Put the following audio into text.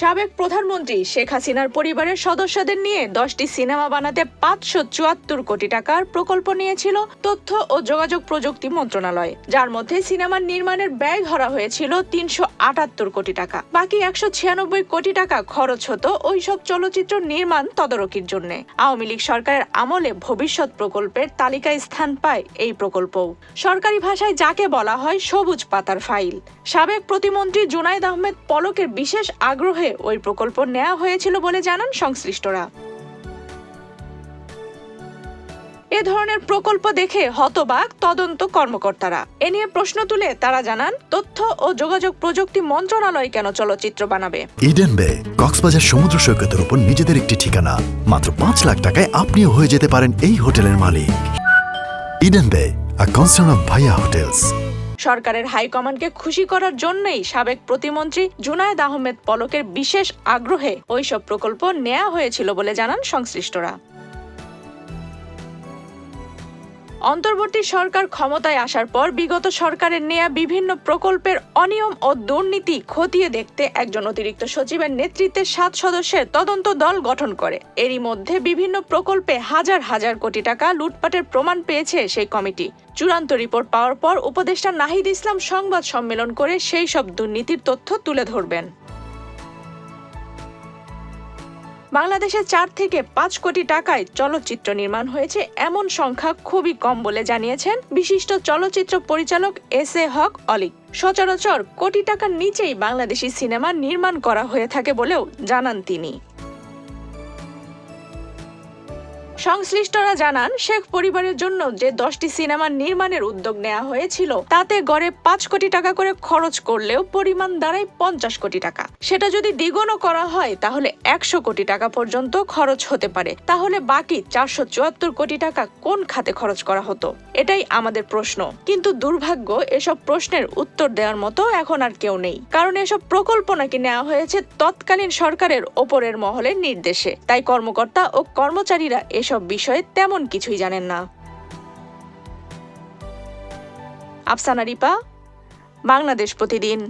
সাবেক প্রধানমন্ত্রী শেখ হাসিনার পরিবারের সদস্যদের নিয়ে 10টি সিনেমা বানাতে 574 কোটি টাকার প্রকল্প নিয়েছিল তথ্য ও যোগাযোগ প্রযুক্তি মন্ত্রণালয়, যার মধ্যে সিনেমা নির্মাণের ব্যয় ধরা হয়েছিল 378 কোটি টাকা। বাকি 196 কোটি টাকা খরচ হতো ওইসব চলচ্চিত্র নির্মাণ তদারকির জন্য। আওয়ামী লীগ সরকারের আমলে ভবিষ্যৎ প্রকল্পের তালিকায় স্থান পায় এই প্রকল্পও। সরকারি ভাষায় যাকে বলা হয় সবুজ পাতার ফাইল। সাবেক প্রতিমন্ত্রী জুনায়েদ আহমেদ পলকের বিশেষ আগ্রহে ওই প্রকল্প নেওয়া হয়েছিল বলে জানান সংশ্লিষ্টরা। এ ধরনের প্রকল্প দেখে হতবাক তদন্ত কর্মকর্তারা। এ নিয়ে প্রশ্ন তুলে তারা জানান, তথ্য ও যোগাযোগ প্রযুক্তি মন্ত্রণালয় কেন চলচ্চিত্র বানাবে? ইডেন বে কক্সবাজার সমুদ্র সৈকতের উপর নিজেদের একটি ঠিকানা। মাত্র 5 লাখ টাকায় আপনিও হয়ে যেতে পারেন এই হোটেলের মালিক। ইডেন বে, আ কনসার্ন অফ ভাইয়া হোটেলস। সরকারের হাইকমান্ডকে খুশি করার জন্যই সাবেক প্রতিমন্ত্রী জুনায়েদ আহমেদ পলকের বিশেষ আগ্রহে ওইসব প্রকল্প নেওয়া হয়েছিল বলে জানান সংশ্লিষ্টরা। অন্তর্বর্তী সরকার ক্ষমতায় আসার পর বিগত সরকারের নেয়া বিভিন্ন প্রকল্পের অনিয়ম ও দুর্নীতি খতিয়ে দেখতে একজন অতিরিক্ত সচিবের নেতৃত্বে 7 সদস্যের তদন্ত দল গঠন করে। এরই মধ্যে বিভিন্ন প্রকল্পে হাজার হাজার কোটি টাকা লুটপাটের প্রমাণ পেয়েছে সেই কমিটি। চূড়ান্ত রিপোর্ট পাওয়ার পর উপদেষ্টা নাহিদ ইসলাম সংবাদ সম্মেলন করে সেই সব দুর্নীতির তথ্য তুলে ধরবেন। বাংলাদেশে 4 থেকে 5 কোটি টাকায় চলচ্চিত্র নির্মাণ হয়েছে এমন সংখ্যা খুবই কম বলে জানিয়েছেন বিশিষ্ট চলচ্চিত্র পরিচালক এস.এ. হক অলিক। সচরাচর কোটি টাকার নিচেই বাংলাদেশি সিনেমা নির্মাণ করা হয়ে থাকে বলেও জানান তিনি। সংশ্লিষ্টরা জানান, শেখ পরিবারের জন্য যে 10টি সিনেমা নির্মাণের উদ্যোগ নেওয়া হয়েছিল তাতে গড়ে 5 কোটি টাকা করে খরচ করলেও পরিমাণ দাঁড়ায় 50 কোটি টাকা। সেটা যদি দ্বিগুণও করা হয় তাহলে 100 কোটি টাকা পর্যন্ত খরচ হতে পারে। তাহলে বাকি 474 কোটি টাকা কোন খাতে খরচ করা হতো? এটাই আমাদের প্রশ্ন। কিন্তু দুর্ভাগ্য, এসব প্রশ্নের উত্তর দেওয়ার মতো এখন আর কেউ নেই। কারণ এসব প্রকল্প নাকি নেওয়া হয়েছে তৎকালীন সরকারের ওপরের মহলের নির্দেশে। তাই কর্মকর্তা ও কর্মচারীরা এসব বিষয়ে তেমন কিছুই জানেন না। আফসানা রিপা, বাংলাদেশ প্রতিদিন।